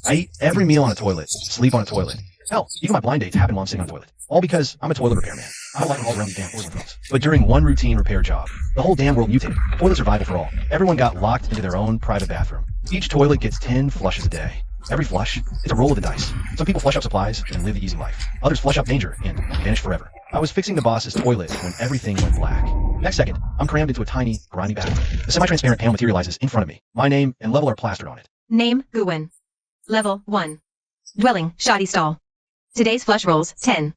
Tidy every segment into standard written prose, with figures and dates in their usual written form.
I eat every meal on a toilet, sleep on a toilet. Hell, even my blind dates happen while I'm sitting on a toilet. All because I'm a toilet repairman. I don't like all around these damn porcelain things. But during one routine repair job, the whole damn world mutated. Toilet survival for all. Everyone got locked into their own private bathroom. Each toilet gets 10 flushes a day. Every flush, it's a roll of the dice. Some people flush out supplies and live the easy life. Others flush out danger and vanish forever. I was fixing the boss's toilet when everything went black. Next second, I'm crammed into a tiny, grimy bathroom. A semi-transparent panel materializes in front of me. My name and level are plastered on it. Name, Guwen. Level 1. Dwelling, shoddy stall. Today's flush rolls, 10.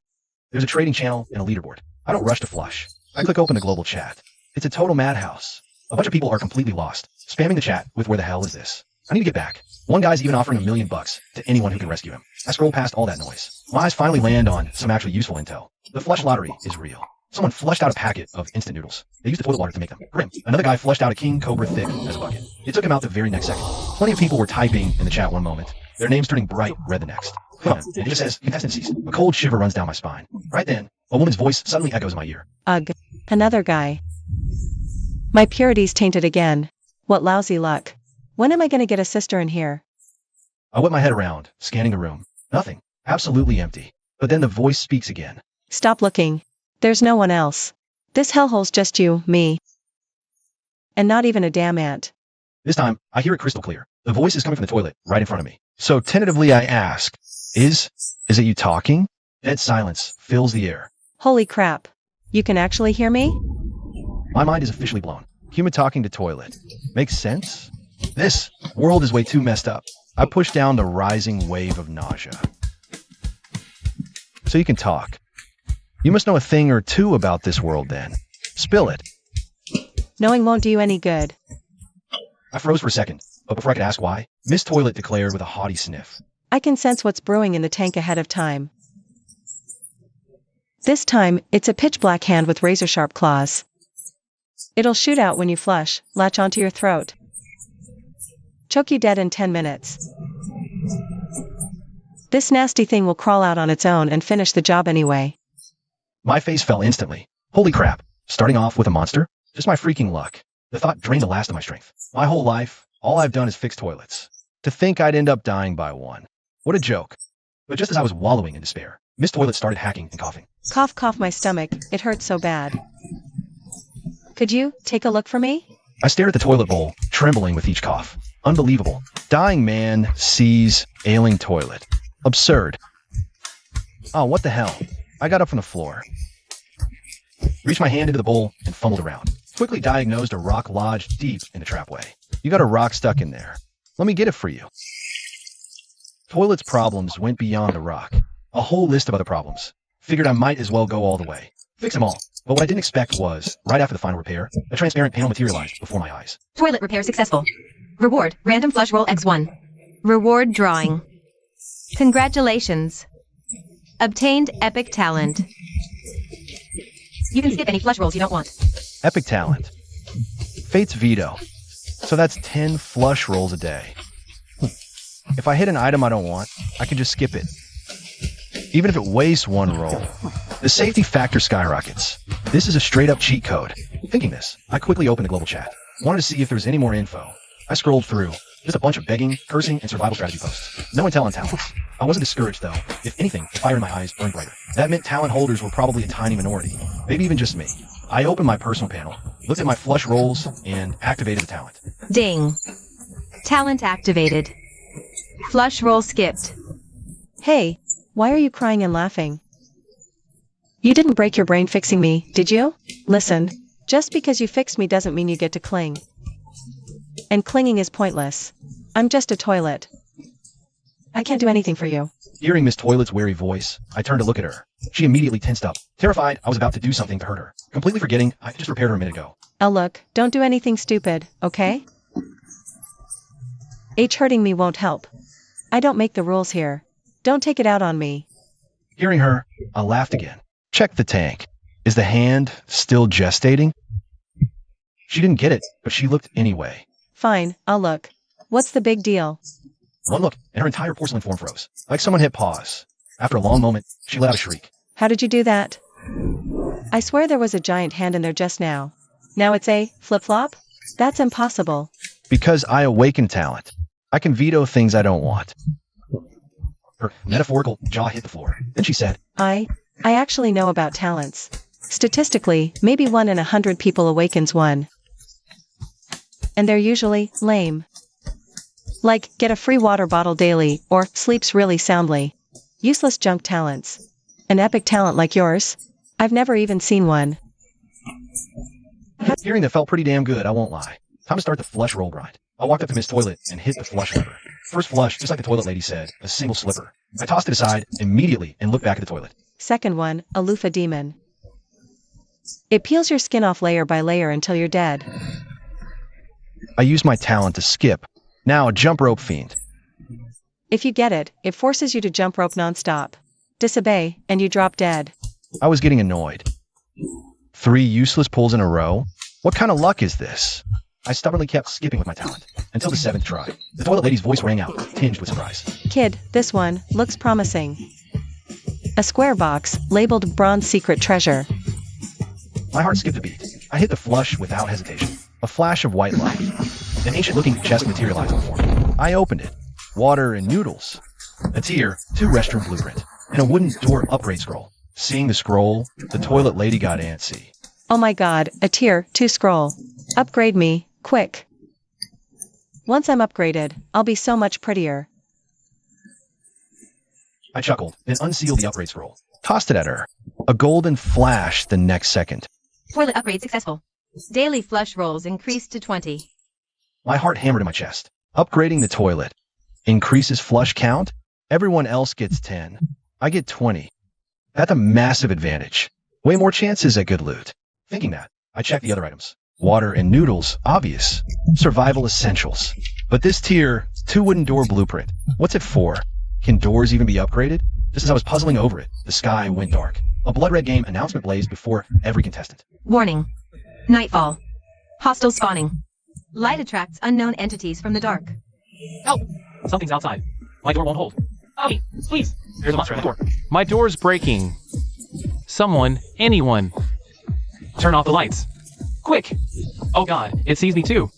There's a trading channel and a leaderboard. I don't rush to flush. I click open the global chat. It's a total madhouse. A bunch of people are completely lost, spamming the chat with "where the hell is this?" I need to get back. One guy's even offering $1 million to anyone who can rescue him. I scroll past all that noise. My eyes finally land on some actually useful intel. The flush lottery is real. Someone flushed out a packet of instant noodles. They used the toilet water to make them. Grim. Another guy flushed out a king cobra thick as a bucket. It took him out the very next second. Plenty of people were typing in the chat one moment. Their names turning bright red the next. And it just says contestant ceased. A cold shiver runs down my spine. Right then, a woman's voice suddenly echoes in my ear. Ugh. Another guy. My purity's tainted again. What lousy luck. When am I gonna get a sister in here? I whip my head around, scanning the room. Nothing. Absolutely empty. But then the voice speaks again. Stop looking. There's no one else. This hellhole's just you, me. And not even a damn ant. This time, I hear it crystal clear. The voice is coming from the toilet, right in front of me. So tentatively I ask, Is it you talking? Dead silence fills the air. Holy crap. You can actually hear me? My mind is officially blown. Human talking to toilet. Makes sense? This world is way too messed up. I push down the rising wave of nausea. So you can talk. You must know a thing or two about this world then. Spill it. Knowing won't do you any good. I froze for a second, but before I could ask why, Miss Toilet declared with a haughty sniff. I can sense what's brewing in the tank ahead of time. This time, it's a pitch black hand with razor-sharp claws. It'll shoot out when you flush, latch onto your throat. Choke you dead in 10 minutes. This nasty thing will crawl out on its own and finish the job anyway. My face fell instantly. Holy crap. Starting off with a monster? Just my freaking luck. The thought drained the last of my strength. My whole life, all I've done is fix toilets. To think I'd end up dying by one. What a joke. But just as I was wallowing in despair, Miss Toilet started hacking and coughing. Cough, cough, my stomach. It hurts so bad. Could you take a look for me? I stared at the toilet bowl, trembling with each cough. Unbelievable. Dying man sees ailing toilet. Absurd. Oh, what the hell? I got up from the floor, reached my hand into the bowl, and fumbled around. Quickly diagnosed a rock lodged deep in the trapway. You got a rock stuck in there. Let me get it for you. Toilet's problems went beyond the rock. A whole list of other problems. Figured I might as well go all the way. Fix them all. But what I didn't expect was, right after the final repair, a transparent panel materialized before my eyes. Toilet repair successful. Reward, random flush roll X1. Reward drawing. Congratulations. Obtained epic talent. You can skip any flush rolls you don't want. Epic talent. Fate's veto. So that's 10 flush rolls a day. If I hit an item I don't want, I can just skip it. Even if it wastes one roll. The safety factor skyrockets. This is a straight-up cheat code. Thinking this, I quickly opened the global chat. Wanted to see if there was any more info. I scrolled through. Just a bunch of begging, cursing, and survival strategy posts. No intel on talents. I wasn't discouraged, though. If anything, the fire in my eyes burned brighter. That meant talent holders were probably a tiny minority. Maybe even just me. I opened my personal panel, looked at my flush rolls, and activated the talent. Ding. Talent activated. Flush roll skipped. Hey, why are you crying and laughing? You didn't break your brain fixing me, did you? Listen, just because you fixed me doesn't mean you get to cling. And clinging is pointless. I'm just a toilet. I can't do anything for you. Hearing Miss Toilet's wary voice, I turned to look at her. She immediately tensed up, terrified I was about to do something to hurt her, completely forgetting I just repaired her a minute ago. Oh look, don't do anything stupid, okay? Hurting me won't help. I don't make the rules here. Don't take it out on me. Hearing her, I laughed again. Check the tank. Is the hand still gestating? She didn't get it, but she looked anyway. Fine, I'll look. What's the big deal? One look, and her entire porcelain form froze, like someone hit pause. After a long moment, she let out a shriek. How did you do that? I swear there was a giant hand in there just now. Now it's a flip-flop? That's impossible. Because I awaken talent. I can veto things I don't want. Her metaphorical jaw hit the floor. Then she said, I actually know about talents. Statistically, maybe 1 in 100 people awakens one. And they're usually lame. Like, get a free water bottle daily, or sleeps really soundly. Useless junk talents. An epic talent like yours? I've never even seen one. Hearing that felt pretty damn good, I won't lie. Time to start the flush roll grind. I walked up to Miss Toilet and hit the flush lever. First flush, just like the toilet lady said, a single slipper. I tossed it aside immediately and looked back at the toilet. Second one, a loofah demon. It peels your skin off layer by layer until you're dead. I used my talent to skip. Now a jump rope fiend. If you get it, it forces you to jump rope nonstop. Disobey, and you drop dead. I was getting annoyed. 3 useless pulls in a row? What kind of luck is this? I stubbornly kept skipping with my talent, until the 7th try. The toilet lady's voice rang out, tinged with surprise. Kid, this one looks promising. A square box, labeled Bronze Secret Treasure. My heart skipped a beat. I hit the flush without hesitation. A flash of white light. An ancient-looking chest materialized before me. I opened it. Water and noodles. A tier, 2 restroom blueprint, and a wooden door upgrade scroll. Seeing the scroll, the toilet lady got antsy. Oh my god, a tier 2 scroll. Upgrade me, quick. Once I'm upgraded, I'll be so much prettier. I chuckled, then unsealed the upgrade scroll. Tossed it at her. A golden flash the next second. Toilet upgrade successful. Daily flush rolls increased to 20. My heart hammered in my chest. Upgrading the toilet. Increases flush count? Everyone else gets 10. I get 20. That's a massive advantage. Way more chances at good loot. Thinking that, I checked the other items. Water and noodles, obvious. Survival essentials. But this tier, 2 wooden door blueprint. What's it for? Can doors even be upgraded? Just as I was puzzling over it, the sky went dark. A blood red game announcement blazed before every contestant. Warning. Nightfall. Hostile spawning. Light attracts unknown entities from the dark. Help! Something's outside. My door won't hold. Help me, please. There's a monster at the door. My door's breaking. Someone, anyone. Turn off the lights. Quick! Oh god, it sees me too.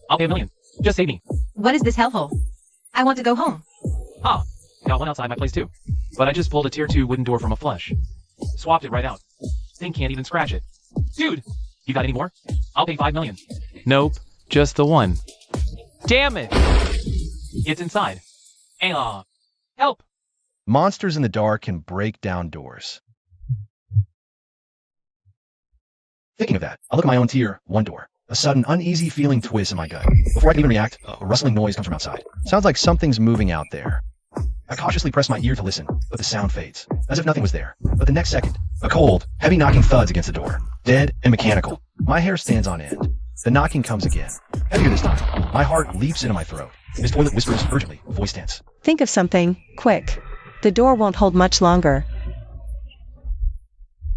I'll pay $1 million. Just save me. What is this hellhole? I want to go home. Ah, got one outside my place too. But I just pulled a tier 2 wooden door from a flush. Swapped it right out. Thing can't even scratch it. Dude, you got any more? I'll pay $5 million. Nope, just the one. Damn it! It's inside. Help! Monsters in the dark can break down doors. Thinking of that, I look at my own tier 1 door. A sudden, uneasy feeling twists in my gut. Before I can even react, a rustling noise comes from outside. Sounds like something's moving out there. I cautiously press my ear to listen, but the sound fades, as if nothing was there. But the next second, a cold, heavy knocking thuds against the door. Dead and mechanical. My hair stands on end. The knocking comes again. Heavier this time. My heart leaps into my throat. Miss Toilet whispers urgently, voice tense. Think of something, quick. The door won't hold much longer.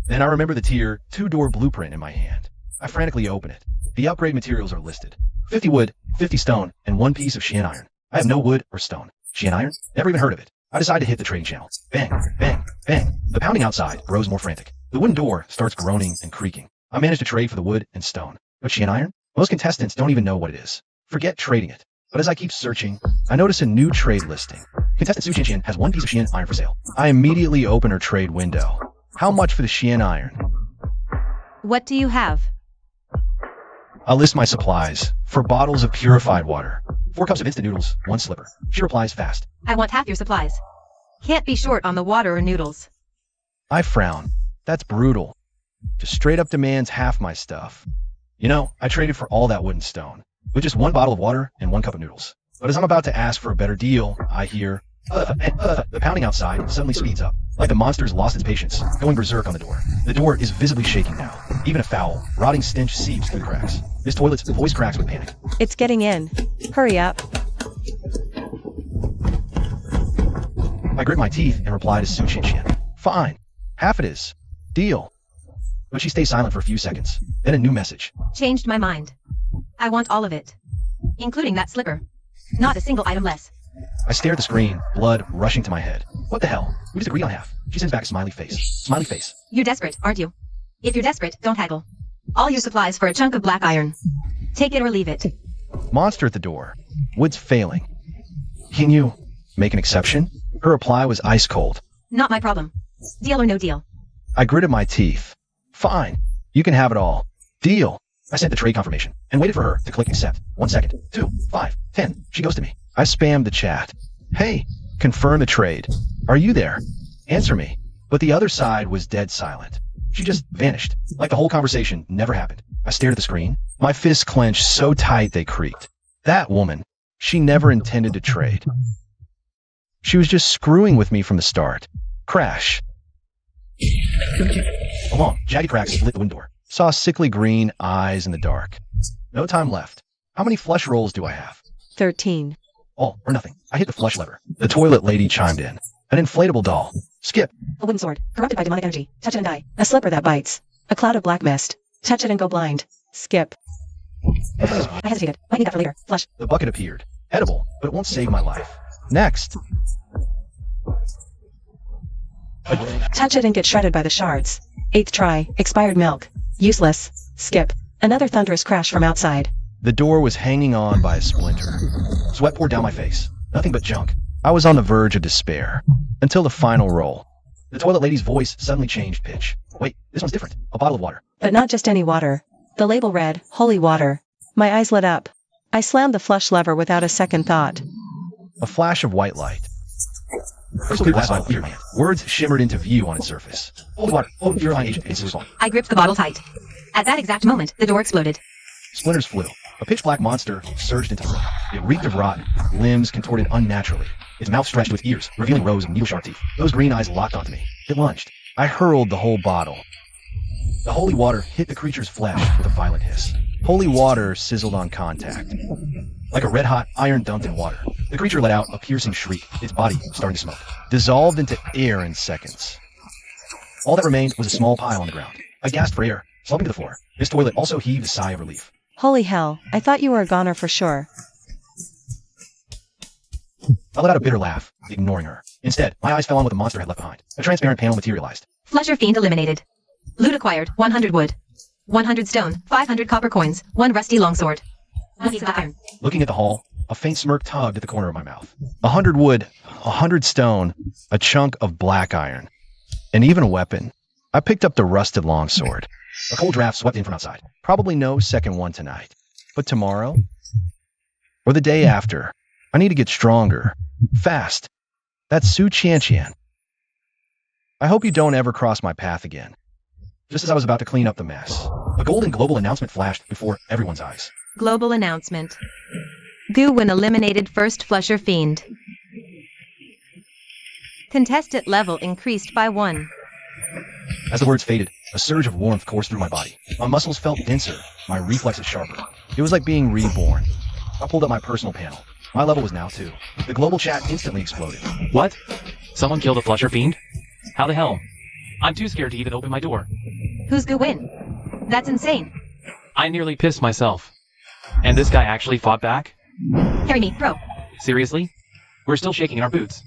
Then I remember the tier 2 door blueprint in my hand. I frantically open it. The upgrade materials are listed. 50 wood, 50 stone, and 1 piece of shean iron. I have no wood or stone. Shean iron? Never even heard of it. I decide to hit the trading channel. Bang, bang, bang. The pounding outside grows more frantic. The wooden door starts groaning and creaking. I manage to trade for the wood and stone. But shean iron? Most contestants don't even know what it is. Forget trading it. But as I keep searching, I notice a new trade listing. Contestant Su Chin Chin has 1 piece of shean iron for sale. I immediately open her trade window. How much for the shean iron? What do you have? I list my supplies. For bottles of purified water. 4 cups of instant noodles, 1 slipper. She replies fast. I want half your supplies. Can't be short on the water or noodles. I frown. That's brutal. Just straight up demands half my stuff. You know, I traded for all that wood and stone. With just 1 bottle of water and 1 cup of noodles. But as I'm about to ask for a better deal, I hear, the pounding outside suddenly speeds up. Like the monster's lost its patience, going berserk on the door. The door is visibly shaking now. Even a foul, rotting stench seeps through the cracks. Miss Toilet's voice cracks with panic. It's getting in. Hurry up. I grit my teeth and reply to Su Chin Chin. Fine. Half it is. Deal. But she stays silent for a few seconds. Then a new message. Changed my mind. I want all of it. Including that slipper. Not a single item less. I stare at the screen, blood rushing to my head. What the hell? We just agreed on half. She sends back a smiley face. Smiley face. You're desperate, aren't you? If you're desperate, don't haggle. All your supplies for a chunk of black iron. Take it or leave it. Monster at the door. Wood's failing. Can you make an exception? Her reply was ice cold. Not my problem. Deal or no deal? I gritted my teeth. Fine. You can have it all. Deal. I sent the trade confirmation and waited for her to click accept. 1 second, 2, 5, 10. She goes to me. I spammed the chat. Hey, confirm the trade. Are you there? Answer me. But the other side was dead silent. She just vanished, like the whole conversation never happened. I stared at the screen. My fists clenched so tight they creaked. That woman, she never intended to trade. She was just screwing with me from the start. Crash. A long, jagged crack split the window door. Saw sickly green eyes in the dark. No time left. How many flush rolls do I have? 13. All or nothing. I hit the flush lever. The toilet lady chimed in. An inflatable doll. Skip. A wooden sword, corrupted by demonic energy. Touch it and die. A slipper that bites. A cloud of black mist. Touch it and go blind. Skip. I hesitated. Might need that for later. Flush. The bucket appeared. Edible, but it won't save my life. Next. Touch it and get shredded by the shards. 8th try. Expired milk. Useless. Skip. Another thunderous crash from outside. The door was hanging on by a splinter. Sweat poured down my face. Nothing but junk. I was on the verge of despair. Until the final roll. The toilet lady's voice suddenly changed pitch. Wait, this one's different. A bottle of water. But not just any water. The label read, holy water. My eyes lit up. I slammed the flush lever without a second thought. A flash of white light. Crystal clear glass bottle in your hand. Words shimmered into view on its surface. Holy water. Oh, purifying agent. It's respawn. I gripped the bottle tight. At that exact moment, the door exploded. Splinters flew. A pitch-black monster surged into the room. It reeked of rot, limbs contorted unnaturally. Its mouth stretched with ears, revealing rows of needle-sharp teeth. Those green eyes locked onto me. It lunged. I hurled the whole bottle. The holy water hit the creature's flesh with a violent hiss. Holy water sizzled on contact. Like a red-hot iron dumped in water. The creature let out a piercing shriek, its body starting to smoke. Dissolved into air in seconds. All that remained was a small pile on the ground. I gasped for air, slumping to the floor. This toilet also heaved a sigh of relief. Holy hell, I thought you were a goner for sure. I let out a bitter laugh, ignoring her. Instead, my eyes fell on what the monster had left behind. A transparent panel materialized. Flusher fiend eliminated. Loot acquired, 100 wood. 100 stone, 500 copper coins, 1 rusty longsword. 1 piece of iron. Looking at the haul, a faint smirk tugged at the corner of my mouth. 100 wood, 100 stone, a chunk of black iron, and even a weapon. I picked up the rusted longsword. A cold draft swept in from outside. Probably no second one tonight. But tomorrow? Or the day after? I need to get stronger. Fast. That's Su Qianqian. I hope you don't ever cross my path again. Just as I was about to clean up the mess, a golden global announcement flashed before everyone's eyes. Global announcement. Guwin eliminated first Flusher fiend. Contestant level increased by 1. As the words faded, a surge of warmth coursed through my body. My muscles felt denser, my reflexes sharper. It was like being reborn. I pulled up my personal panel. My level was now 2. The global chat instantly exploded. What? Someone killed a flusher fiend? How the hell? I'm too scared to even open my door. Who's Guwin? That's insane. I nearly pissed myself. And this guy actually fought back? Carry me, bro. Seriously? We're still shaking in our boots.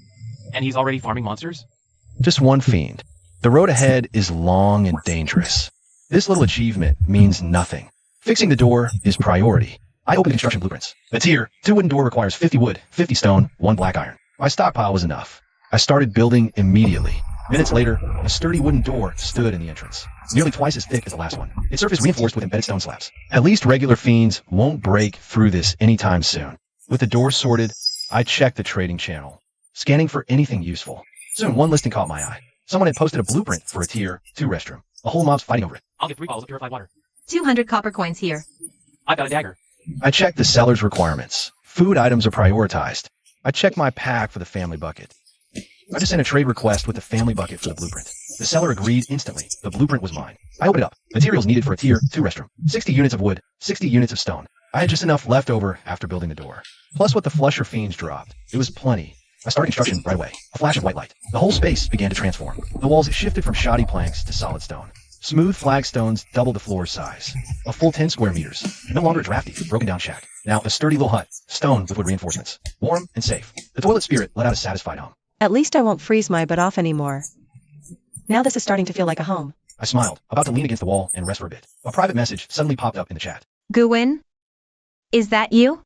And he's already farming monsters? Just one fiend. The road ahead is long and dangerous. This little achievement means nothing. Fixing the door is priority. I opened construction blueprints. Adhere, 2 wooden door requires 50 wood, 50 stone, 1 black iron. My stockpile was enough. I started building immediately. Minutes later, a sturdy wooden door stood in the entrance, nearly twice as thick as the last one. Its surface reinforced with embedded stone slabs. At least regular fiends won't break through this anytime soon. With the door sorted, I checked the trading channel, scanning for anything useful. Soon, one listing caught my eye. Someone had posted a blueprint for a tier 2 restroom. A whole mob's fighting over it. I'll get 3 bottles of purified water. 200 copper coins here. I've got a dagger. I checked the seller's requirements. Food items are prioritized. I checked my pack for the family bucket. I just sent a trade request with the family bucket for the blueprint. The seller agreed instantly. The blueprint was mine. I opened it up. Materials needed for a tier 2 restroom. 60 units of wood, 60 units of stone. I had just enough left over after building the door. Plus what the flusher fiends dropped. It was plenty. I started construction right away. A flash of white light. The whole space began to transform. The walls shifted from shoddy planks to solid stone. Smooth flagstones doubled the floor size. A full 10 square meters. No longer a drafty, broken down shack. Now a sturdy little hut, stone with wood reinforcements. Warm and safe. The toilet spirit let out a satisfied hum. At least I won't freeze my butt off anymore. Now this is starting to feel like a home. I smiled, about to lean against the wall and rest for a bit. A private message suddenly popped up in the chat. Guwin? Is that you?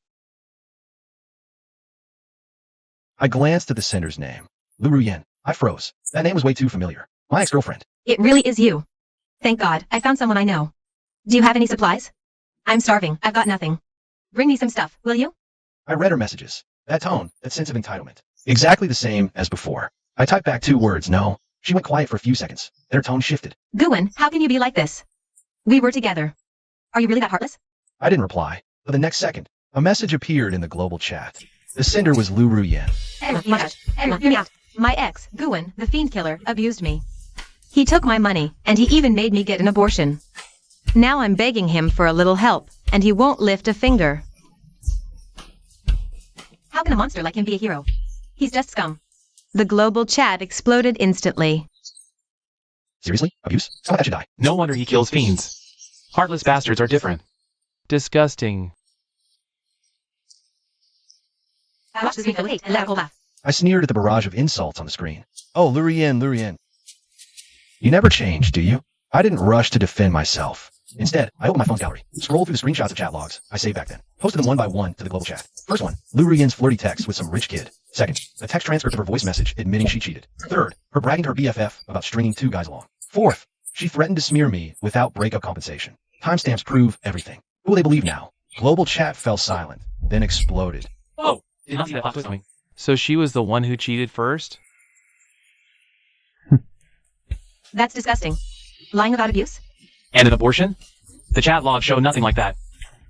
I glanced at the sender's name. Lu Ruyen. I froze. That name was way too familiar. My ex-girlfriend. It really is you. Thank God, I found someone I know. Do you have any supplies? I'm starving. I've got nothing. Bring me some stuff, will you? I read her messages. That tone, that sense of entitlement. Exactly the same as before. I typed back 2 words, no. She went quiet for a few seconds. Then her tone shifted. Guwen, how can you be like this? We were together. Are you really that heartless? I didn't reply. But the next second, a message appeared in the global chat. The sender was Lu Ruyen. Emma, hear me out. My ex, Guwen, the fiend killer, abused me. He took my money, and he even made me get an abortion. Now I'm begging him for a little help, and he won't lift a finger. How can a monster like him be a hero? He's just scum. The global chat exploded instantly. Seriously? Abuse? Someone that should die. No wonder he kills fiends. Heartless bastards are different. Disgusting. I watched this video with hate and let out a whole laugh. I sneered at the barrage of insults on the screen. Oh, Lu Ruyen. You never change, do you? I didn't rush to defend myself. Instead, I opened my phone's gallery, scrolled through the screenshots of chat logs I saved back then, posted them one by one to the global chat. First one, Lu Ruyen's flirty text with some rich kid. Second, a text transcript of her voice message admitting she cheated. Third, her bragging to her BFF about stringing 2 guys along. Fourth, she threatened to smear me without breakup compensation. Timestamps prove everything. Who will they believe now? Global chat fell silent, then exploded. Oh, did not see that plot twist coming. So she was the one who cheated first? That's disgusting. Lying about abuse? And an abortion? The chat logs show nothing like that.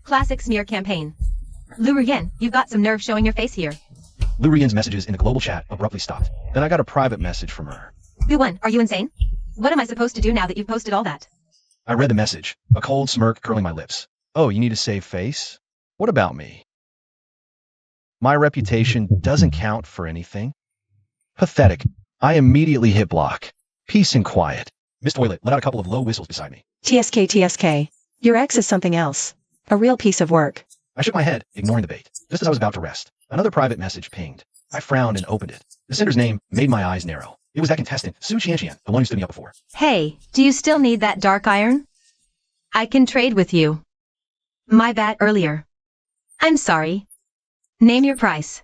Classic smear campaign. Lu Ruyen, you've got some nerve showing your face here. Lu Ruyen's messages in the global chat abruptly stopped. Then I got a private message from her. Guwen, are you insane? What am I supposed to do now that you've posted all that? I read the message, a cold smirk curling my lips. Oh, you need to save face? What about me? My reputation doesn't count for anything. Pathetic. I immediately hit block. Peace and quiet. Miss Toilet let out a couple of low whistles beside me. TSK. Your ex is something else. A real piece of work. I shook my head, ignoring the bait. Just as I was about to rest, another private message pinged. I frowned and opened it. The sender's name made my eyes narrow. It was that contestant, Su Qianqian, the one who stood me up before. Hey, do you still need that dark iron? I can trade with you. My bad earlier. I'm sorry. Name your price.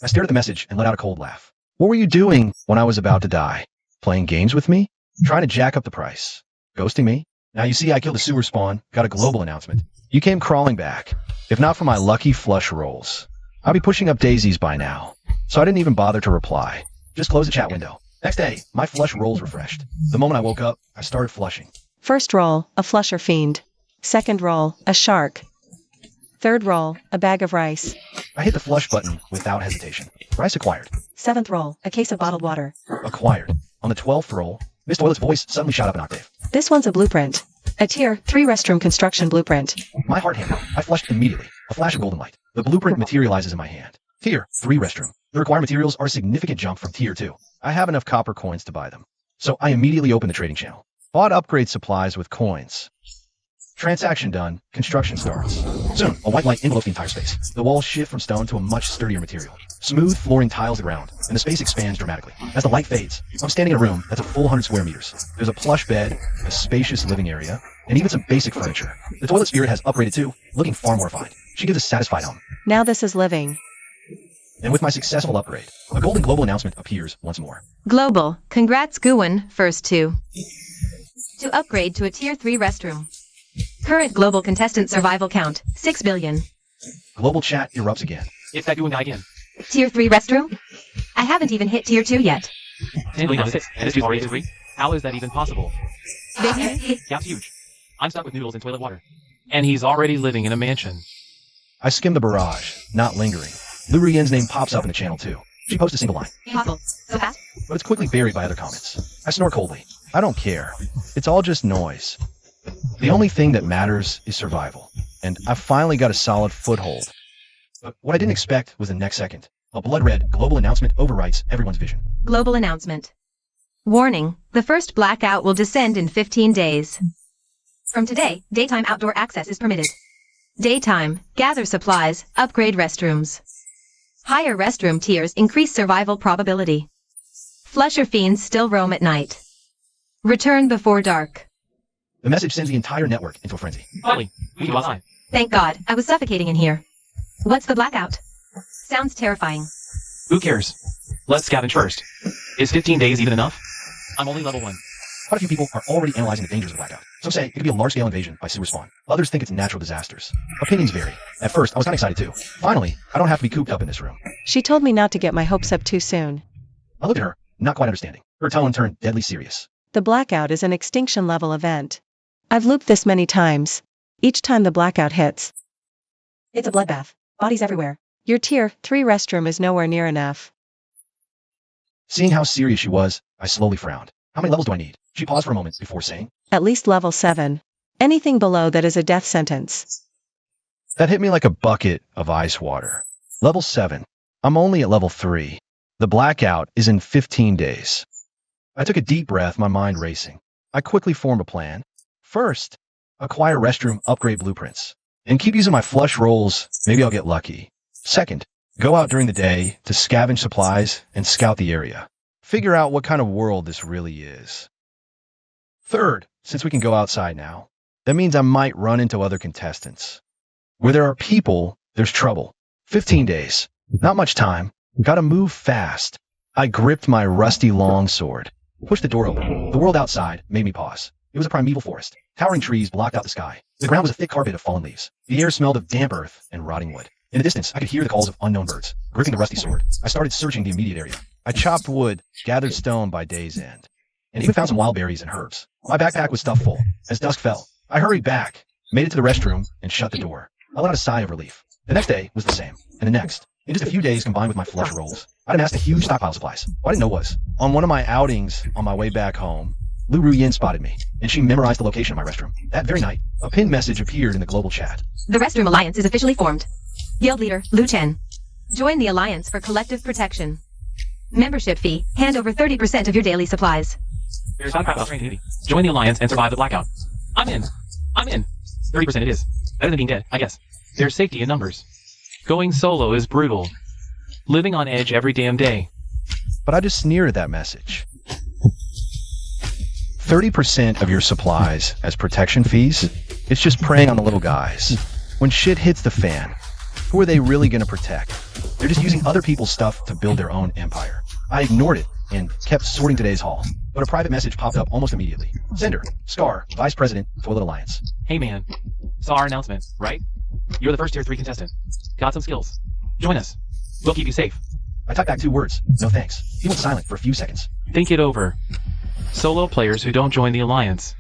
I stared at the message and let out a cold laugh. What were you doing when I was about to die? Playing games with me? Trying to jack up the price? Ghosting me? Now you see I killed a sewer spawn, got a global announcement. You came crawling back. If not for my lucky flush rolls, I'd be pushing up daisies by now. So I didn't even bother to reply. Just close the chat window. Next day, my flush rolls refreshed. The moment I woke up, I started flushing. First roll, a flusher fiend. Second roll, a shark. Third roll, a bag of rice. I hit the flush button without hesitation. Rice acquired. Seventh roll, a case of bottled water. Acquired. On the 12th roll, Miss Toilet's voice suddenly shot up an octave. This one's a blueprint. A tier 3 restroom construction blueprint. My heart hammered. I flushed immediately. A flash of golden light. The blueprint materializes in my hand. Tier 3 restroom. The required materials are a significant jump from Tier 2. I have enough copper coins to buy them. So I immediately opened the trading channel. Bought upgrade supplies with coins. Transaction done. Construction starts. Soon, a white light envelopes the entire space. The walls shift from stone to a much sturdier material. Smooth flooring tiles the ground, and the space expands dramatically. As the light fades, I'm standing in a room that's a full 100 square meters. There's a plush bed, a spacious living area, and even some basic furniture. The toilet spirit has upgraded too, looking far more refined. She gives a satisfied hum. Now this is living. And with my successful upgrade, a golden global announcement appears once more. Global. Congrats, Guwen, first 2. To upgrade to a Tier 3 restroom. Current global contestant survival count, 6 billion. Global chat erupts again. It's that Guwen guy again. Tier 3 restroom? I haven't even hit Tier 2 yet. 10 billion on 6, and this dude's already Tier 3? How is that even possible? Baby, Gap's huge. I'm stuck with noodles and toilet water. And he's already living in a mansion. I skim the barrage, not lingering. Lu Ruyen's name pops up in the channel too. She posts a single line, impossible. So fast? but it's quickly buried by other comments. I snort coldly. I don't care. It's all just noise. The only thing that matters is survival. And I finally got a solid foothold. But what I didn't expect was the next second. A blood-red global announcement overwrites everyone's vision. Global announcement. Warning, the first blackout will descend in 15 days. From today, daytime outdoor access is permitted. Daytime, gather supplies, upgrade restrooms. Higher restroom tiers increase survival probability. Flusher fiends still roam at night. Return before dark. The message sends the entire network into a frenzy. Finally, we can go outside. Thank God, I was suffocating in here. What's the blackout? Sounds terrifying. Who cares? Let's scavenge first. Is 15 days even enough? I'm only level 1. Quite a few people are already analyzing the dangers of the blackout. Some say it could be a large-scale invasion by sewer spawn. Others think it's natural disasters. Opinions vary. At first, I was kind of excited too. Finally, I don't have to be cooped up in this room. She told me not to get my hopes up too soon. I looked at her, not quite understanding. Her tone turned deadly serious. The blackout is an extinction-level event. I've looped this many times. Each time the blackout hits, it's a bloodbath. Bodies everywhere. Your tier 3 restroom is nowhere near enough. Seeing how serious she was, I slowly frowned. How many levels do I need? She paused for a moment before saying, At least level 7. Anything below that is a death sentence. That hit me like a bucket of ice water. Level 7. I'm only at level 3. The blackout is in 15 days. I took a deep breath, my mind racing. I quickly formed a plan. First, acquire restroom upgrade blueprints. And keep using my flush rolls, maybe I'll get lucky. Second, go out during the day to scavenge supplies and scout the area. Figure out what kind of world this really is. Third, since we can go outside now, that means I might run into other contestants. Where there are people, there's trouble. 15 days. Not much time. Gotta move fast. I gripped my rusty longsword. Pushed the door open. The world outside made me pause. It was a primeval forest. Towering trees blocked out the sky. The ground was a thick carpet of fallen leaves. The air smelled of damp earth and rotting wood. In the distance, I could hear the calls of unknown birds. Gripping the rusty sword, I started searching the immediate area. I chopped wood, gathered stone by day's end, and even found some wild berries and herbs. My backpack was stuffed full. As dusk fell, I hurried back, made it to the restroom, and shut the door. I let out a sigh of relief. The next day was the same, and the next. In just a few days combined with my flush rolls, I'd amassed a huge stockpile of supplies. What I didn't know was, on one of my outings on my way back home, Lu Ruyin spotted me, and she memorized the location of my restroom. That very night, a pinned message appeared in the global chat. The Restroom Alliance is officially formed. Guild leader, Lu Chen. Join the Alliance for collective protection. Membership fee, hand over 30% of your daily supplies. There's 5 about training. Join the Alliance and survive the blackout. I'm in. 30% it is. Better than being dead, I guess. There's safety in numbers. Going solo is brutal. Living on edge every damn day. But I just sneered at that message. 30% of your supplies as protection fees? It's just preying on the little guys. When shit hits the fan, who are they really going to protect? They're just using other people's stuff to build their own empire. I ignored it and kept sorting today's haul. But a private message popped up almost immediately. Sender, Scar, Vice President, Toilet Alliance. Hey man, saw our announcement, right? You're the first tier 3 contestant. Got some skills. Join us. We'll keep you safe. I typed back 2 words. No thanks. He went silent for a few seconds. Think it over. Solo players who don't join the Alliance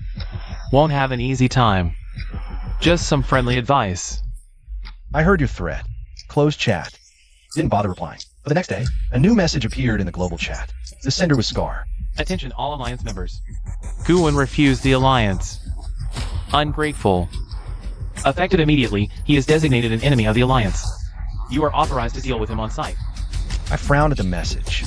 won't have an easy time. Just some friendly advice. I heard your threat. Closed chat. Didn't bother replying. But the next day, a new message appeared in the global chat. The sender was Scar. Attention all Alliance members. Guwen refused the Alliance. Ungrateful. Effective immediately, he is designated an enemy of the Alliance. You are authorized to deal with him on site. I frowned at the message.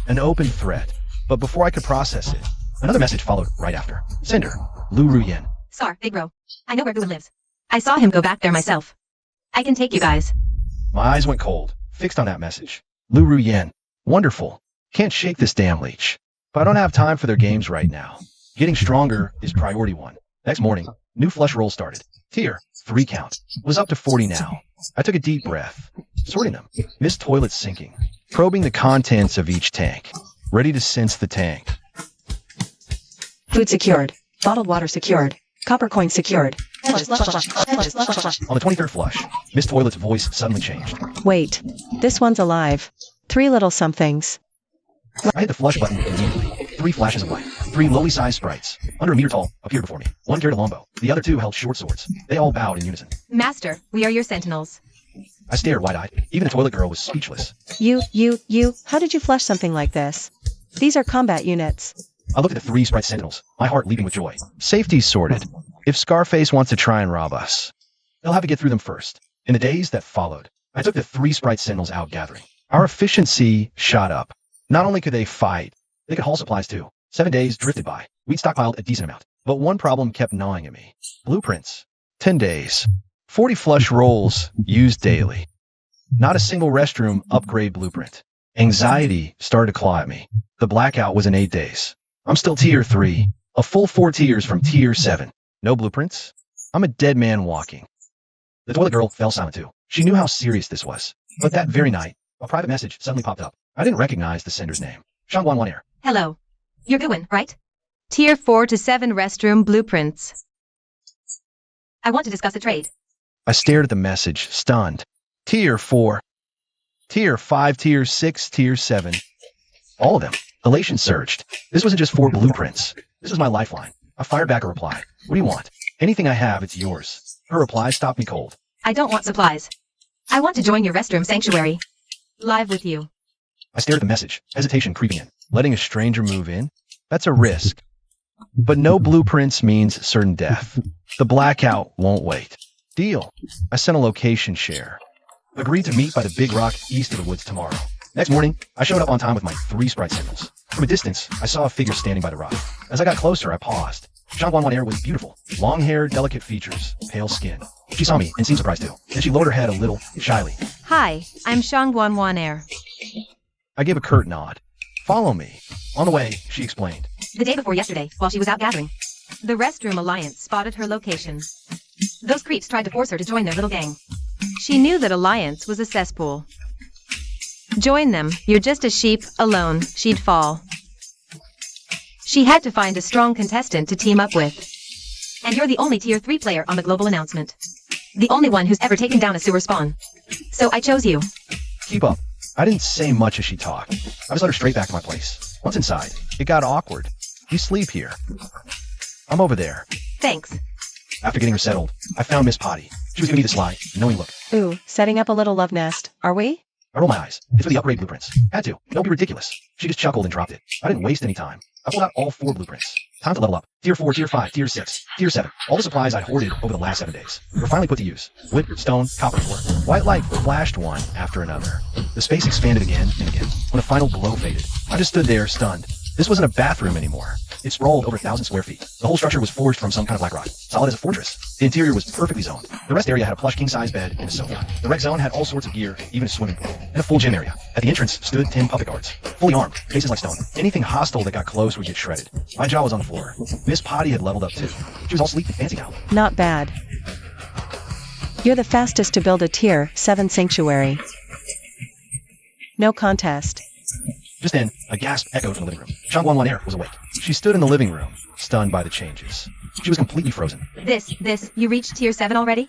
An open threat. But before I could process it, another message followed right after. Sender, Lu Ruyin. Scar, big bro. I know where Guwen lives. I saw him go back there myself. I can take you guys. My eyes went cold, fixed on that message. Lu Ruyin. Wonderful. Can't shake this damn leech. But I don't have time for their games right now. Getting stronger is priority 1. Next morning, new flush roll started. Tier 3 count. Was up to 40 now. I took a deep breath, sorting them. Missed toilet sinking. Probing the contents of each tank. Ready to sense the tank. Food secured. Bottled water secured. Copper coin secured. On the 23rd flush, Miss Toilet's voice suddenly changed. Wait. This one's alive. 3 little somethings. I hit the flush button immediately. 3 flashes of light. 3 lowly sized sprites, under a meter tall, appeared before me. One carried a longbow. The other 2 held short swords. They all bowed in unison. Master, we are your sentinels. I stared wide-eyed. Even the toilet girl was speechless. You, how did you flush something like this? These are combat units. I looked at the 3 sprite sentinels, my heart leaping with joy. Safety's sorted. If Scarface wants to try and rob us, they'll have to get through them first. In the days that followed, I took the 3 sprite sentinels out gathering. Our efficiency shot up. Not only could they fight, they could haul supplies too. 7 days drifted by. We'd stockpiled a decent amount. But one problem kept gnawing at me. Blueprints. 10 days. 40 flush rolls used daily. Not a single restroom upgrade blueprint. Anxiety started to claw at me. The blackout was in 8 days. I'm still tier 3. A full 4 tiers from tier 7. No blueprints? I'm a dead man walking. The toilet girl fell silent too. She knew how serious this was. But that very night, A private message suddenly popped up. I didn't recognize the sender's name. Shangwan Air. Hello. You're Guin, right? Tier 4 to 7 restroom blueprints. I want to discuss a trade. I stared at the message, stunned. Tier 4. Tier 5, Tier 6, Tier 7. All of them. Elation surged. This wasn't just 4 blueprints. This was my lifeline. I fired back a reply. What do you want? Anything I have, it's yours. Her reply stopped me cold. I don't want supplies. I want to join your restroom sanctuary. Live with you. I stared at the message, hesitation creeping in. Letting a stranger move in? That's a risk. But no blueprints means certain death. The blackout won't wait. Deal. I sent a location share. Agreed to meet by the big rock east of the woods tomorrow. Next morning, I showed up on time with my 3 sprite signals. From a distance, I saw a figure standing by the rock. As I got closer, I paused. Shangwan Air was beautiful. Long hair, delicate features, pale skin. She saw me and seemed surprised too. Then she lowered her head a little, shyly. Hi, I'm Shangwan Air. I gave a curt nod. Follow me. On the way, she explained. The day before yesterday, while she was out gathering, the Restroom Alliance spotted her location. Those creeps tried to force her to join their little gang. She knew that Alliance was a cesspool. Join them, you're just a sheep, alone, she'd fall. She had to find a strong contestant to team up with. And you're the only Tier 3 player on the global announcement. The only one who's ever taken down a sewer spawn. So I chose you. Keep up. I didn't say much as she talked. I just led her straight back to my place. Once inside, it got awkward. You sleep here. I'm over there. Thanks. After getting her settled, I found Miss Potty. She was giving me the sly, knowing look. Ooh, setting up a little love nest, are we? I rolled my eyes. It's for the upgrade blueprints. Had to. Don't be ridiculous. She just chuckled and dropped it. I didn't waste any time. I pulled out all 4 blueprints. Time to level up. Tier 4, Tier 5, Tier 6, Tier 7. All the supplies I'd hoarded over the last 7 days were finally put to use. Wood, stone, copper ore. White light flashed one after another. The space expanded again and again. When the final glow faded, I just stood there, stunned. This wasn't a bathroom anymore. It sprawled over 1,000 square feet. The whole structure was forged from some kind of black rock, solid as a fortress. The interior was perfectly zoned. The rest area had a plush king-size bed and a sofa. The rec zone had all sorts of gear, even a swimming pool, and a full gym area. At the entrance stood 10 puppet guards, fully armed, faces like stone. Anything hostile that got close would get shredded. My jaw was on the floor. Miss Potty had leveled up too. She was all sleek and fancy now. Not bad. You're the fastest to build a Tier 7 sanctuary. No contest. Just then, a gasp echoed from the living room. Shangwan Air was awake. She stood in the living room, stunned by the changes. She was completely frozen. You reached Tier 7 already?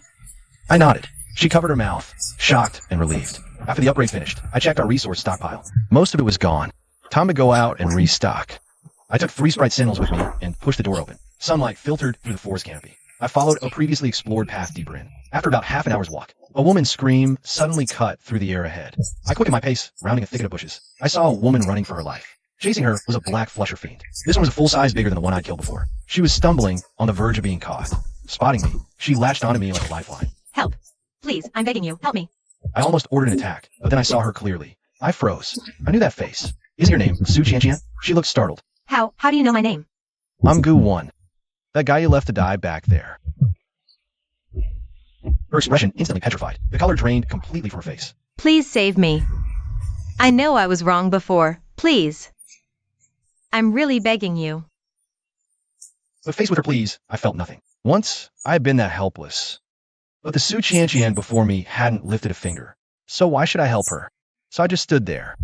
I nodded. She covered her mouth, shocked and relieved. After the upgrade finished, I checked our resource stockpile. Most of it was gone. Time to go out and restock. I took 3 sprite sentinels with me and pushed the door open. Sunlight filtered through the forest canopy. I followed a previously explored path deeper in. After about half an hour's walk, a woman's scream suddenly cut through the air ahead. I quickened my pace, rounding a thicket of bushes. I saw a woman running for her life. Chasing her was a black flusher fiend. This one was a full size bigger than the one I'd killed before. She was stumbling on the verge of being caught. Spotting me, she latched onto me like a lifeline. Help. Please, I'm begging you, help me. I almost ordered an attack, but then I saw her clearly. I froze. I knew that face. Isn't your name Su Qianqian? She looked startled. How do you know my name? I'm Gu 1. That guy you left to die back there. Her expression instantly petrified. The color drained completely from her face. Please save me. I know I was wrong before. Please. I'm really begging you. But faced with her pleas, I felt nothing. Once, I had been that helpless. But the Su Qianqian before me hadn't lifted a finger. So why should I help her? So I just stood there,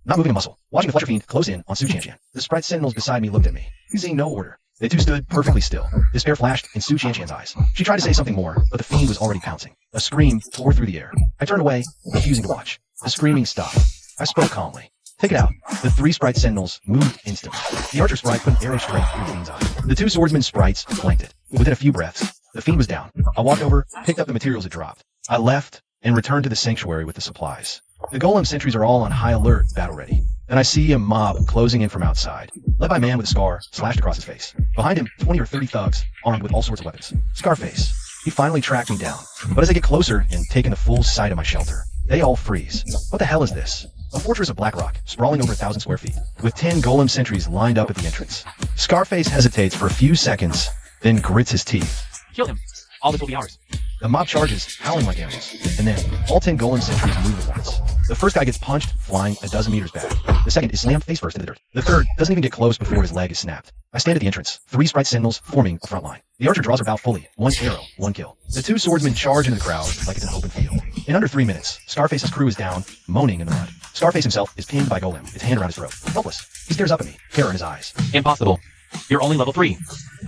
not moving a muscle, watching the flusher fiend close in on Su Qianqian. The sprite sentinels beside me looked at me, seeing no order. They two stood perfectly still. Despair flashed in Su Qianqian's eyes. She tried to say something more, but the fiend was already pouncing. A scream tore through the air. I turned away, refusing to watch. The screaming stopped. I spoke calmly. Take it out. The 3 sprite sentinels moved instantly. The archer sprite put an arrow straight through the fiend's eye. The 2 swordsman sprites flanked it. Within a few breaths, the fiend was down. I walked over, picked up the materials it dropped. I left and returned to the sanctuary with the supplies. The golem sentries are all on high alert, battle ready. Then I see a mob closing in from outside, led by a man with a scar slashed across his face. Behind him, 20 or 30 thugs, armed with all sorts of weapons. Scarface. He finally tracked me down. But as I get closer and taking the full sight of my shelter, they all freeze. What the hell is this? A fortress of black rock, sprawling over 1,000 square feet, with 10 golem sentries lined up at the entrance. Scarface hesitates for a few seconds, then grits his teeth. Kill him. All this will be ours. The mob charges, howling like animals, and then all 10 golem sentries move at once. The first guy gets punched, flying a dozen meters back. The second is slammed face first in the dirt. The third doesn't even get close before his leg is snapped. I stand at the entrance, 3 sprite sentinels forming a front line. The archer draws her bow fully, 1 arrow, 1 kill. The 2 swordsmen charge into the crowd like it's an open field. In under 3 minutes, Scarface's crew is down, moaning in the mud. Scarface himself is pinned by Golem, his hand around his throat. Helpless. He stares up at me, terror in his eyes. Impossible. You're only level 3.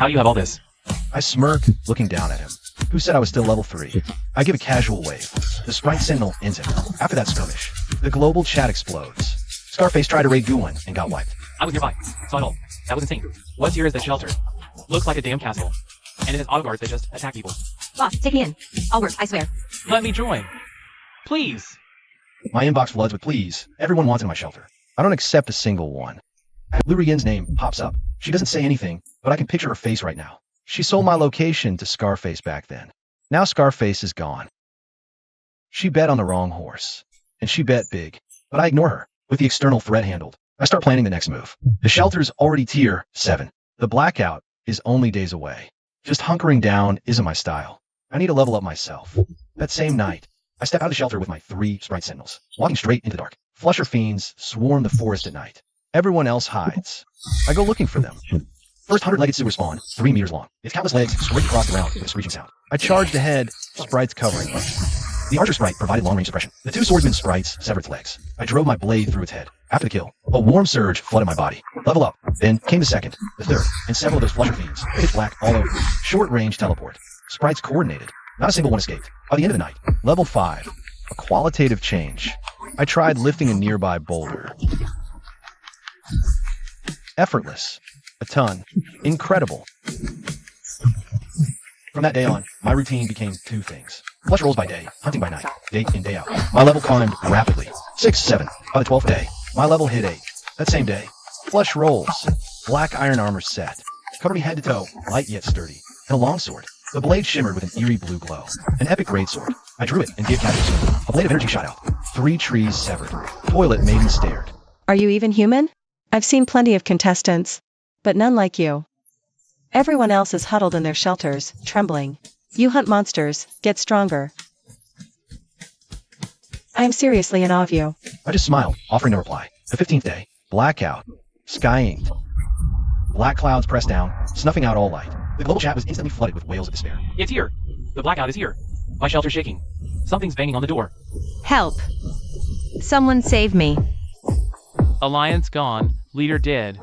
How do you have all this? I smirk, looking down at him. Who said I was still level 3? I give a casual wave. The Sprite Sentinel ends it. After that skirmish, the global chat explodes. Scarface tried to raid Guan and got wiped. I was nearby. Saw it all. That was insane. What's here is that shelter. Looks like a damn castle. And it has auto guards that just attack people. Boss, take me in. I'll work, I swear. Let me join. Please. My inbox floods with pleas. Everyone wants in my shelter. I don't accept a single one. Lu Ruyen's name pops up. She doesn't say anything, but I can picture her face right now. She sold my location to Scarface back then. Now Scarface is gone. She bet on the wrong horse. And she bet big. But I ignore her. With the external threat handled, I start planning the next move. The shelter's already tier 7. The blackout is only days away. Just hunkering down isn't my style. I need to level up myself. That same night, I step out of the shelter with my 3 Sprite Sentinels, walking straight into the dark. Flusher fiends swarm the forest at night. Everyone else hides. I go looking for them. First 100-legged sewer spawn, 3 meters long. Its countless legs scrape across the ground with a screeching sound. I charged ahead, sprites covering me. The archer sprite provided long-range suppression. The 2 swordsman sprites severed its legs. I drove my blade through its head. After the kill, a warm surge flooded my body. Level up. Then came the second, the third, and several of those flusher fiends. Pitch black all over. Short-range teleport. Sprites coordinated. Not a single one escaped. By the end of the night, level 5. A qualitative change. I tried lifting a nearby boulder. Effortless. A ton. Incredible. From that day on, my routine became 2 things. Flush rolls by day, hunting by night, day in, day out. My level climbed rapidly. 6, 7. By the 12th day, my level hit 8. That same day, flush rolls. Black iron armor set. Cover me head to toe, light yet sturdy. And a longsword. The blade shimmered with an eerie blue glow. An epic greatsword. I drew it and gave casual. A blade of energy shot out. 3 trees severed. Toilet maiden stared. Are you even human? I've seen plenty of contestants, but none like you. Everyone else is huddled in their shelters, trembling. You hunt monsters, get stronger. I am seriously in awe of you. I just smiled, offering no reply. The 15th day. Blackout. Sky inked. Black clouds pressed down, snuffing out all light. The global chat was instantly flooded with wails of despair. It's here. The blackout is here. My shelter's shaking. Something's banging on the door. Help. Someone save me. Alliance gone. Leader dead.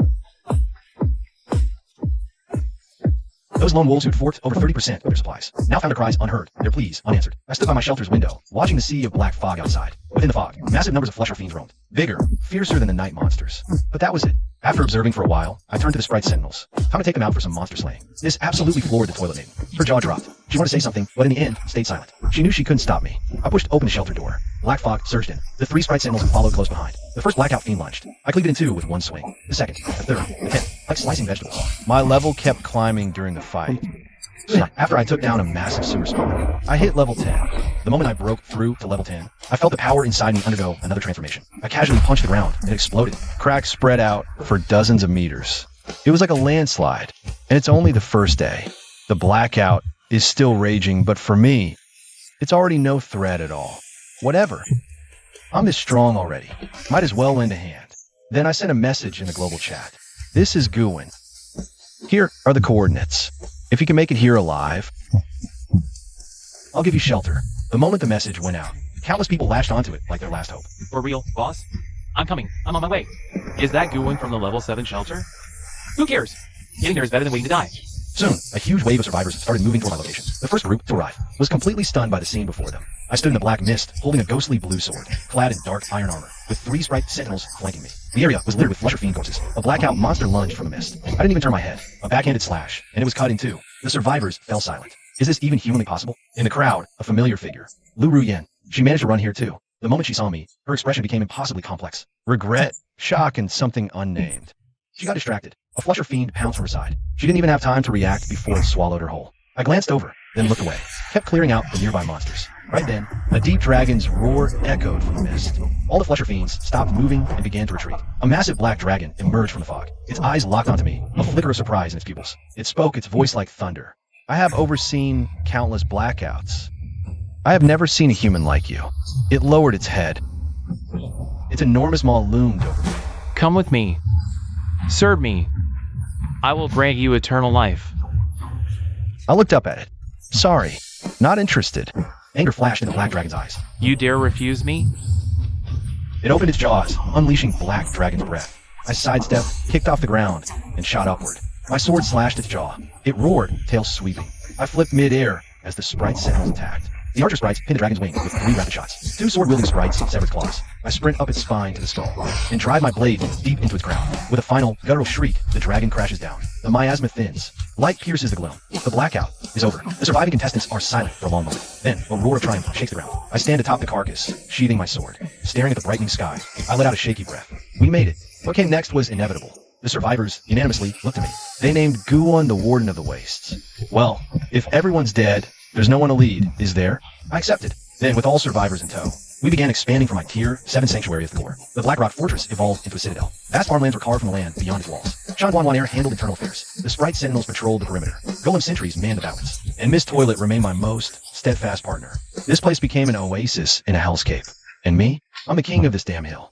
Those lone wolves who'd forked over 30% of their supplies now found their cries unheard, their pleas unanswered. I stood by my shelter's window, watching the sea of black fog outside. Within the fog, massive numbers of flusher fiends roamed. Bigger, fiercer than the night monsters. But that was it. After observing for a while, I turned to the Sprite Sentinels. Time to take them out for some monster slaying. This absolutely floored the toilet maiden. Her jaw dropped. She wanted to say something, but in the end, stayed silent. She knew she couldn't stop me. I pushed open the shelter door. Black fog surged in. The 3 Sprite Sentinels followed close behind. The first blackout fiend lunged. I cleaved it in 2 with 1 swing. The second, the third, the 10th, like slicing vegetables. My level kept climbing during the fight. After I took down a massive sewer spawn, I hit level 10. The moment I broke through to level 10, I felt the power inside me undergo another transformation. I casually punched the ground, and it exploded. Cracks spread out for dozens of meters. It was like a landslide, and it's only the first day. The blackout is still raging, but for me, it's already no threat at all. Whatever. I'm this strong already. Might as well lend a hand. Then I sent a message in the global chat. This is Guan. Here are the coordinates. If you can make it here alive, I'll give you shelter. The moment the message went out, countless people lashed onto it like their last hope. For real, boss? I'm coming. I'm on my way. Is that Guan from the level 7 shelter? Who cares? Getting there is better than waiting to die. Soon, a huge wave of survivors started moving toward my location. The first group to arrive was completely stunned by the scene before them. I stood in the black mist, holding a ghostly blue sword, clad in dark iron armor, with 3 Sprite Sentinels flanking me. The area was littered with flusher fiend corpses. A blackout monster lunged from the mist. I didn't even turn my head. A backhanded slash, and it was cut in 2. The survivors fell silent. Is this even humanly possible? In the crowd, a familiar figure. Lu Ruyen. She managed to run here too. The moment she saw me, her expression became impossibly complex. Regret, shock, and something unnamed. She got distracted. A flusher fiend pounced from her side. She didn't even have time to react before it swallowed her whole. I glanced over, then looked away, kept clearing out the nearby monsters. Right then, a deep dragon's roar echoed from the mist. All the flusher fiends stopped moving and began to retreat. A massive black dragon emerged from the fog. Its eyes locked onto me, a flicker of surprise in its pupils. It spoke, its voice like thunder. I have overseen countless blackouts. I have never seen a human like you. It lowered its head. Its enormous maw loomed over me. Come with me. Serve me. I will grant you eternal life. I looked up at it. Sorry, not interested. Anger flashed in the black dragon's eyes. You dare refuse me? It opened its jaws, unleashing black dragon's breath. I sidestepped, kicked off the ground, and shot upward. My sword slashed its jaw. It roared, tail sweeping. I flipped mid-air as the sprite sentinels attacked. The archer sprites pinned the dragon's wing with 3 rapid shots. 2 sword-wielding sprites severed its claws. I sprint up its spine to the skull and drive my blade deep into its crown. With a final, guttural shriek, the dragon crashes down. The miasma thins. Light pierces the gloom. The blackout is over. The surviving contestants are silent for a long moment. Then, a roar of triumph shakes the ground. I stand atop the carcass, sheathing my sword, staring at the brightening sky. I let out a shaky breath. We made it. What came next was inevitable. The survivors unanimously looked at me. They named Guwon the Warden of the Wastes. Well, if everyone's dead, there's no one to lead, is there? I accepted. Then, with all survivors in tow, we began expanding from my Tier 7 sanctuary of Thor. The Black Rock Fortress evolved into a citadel. Vast farmlands were carved from the land beyond its walls. Shan Guan Air handled internal affairs. The sprite sentinels patrolled the perimeter. Golem sentries manned the battlements. And Miss Toilet remained my most steadfast partner. This place became an oasis in a hellscape. And me? I'm the king of this damn hill.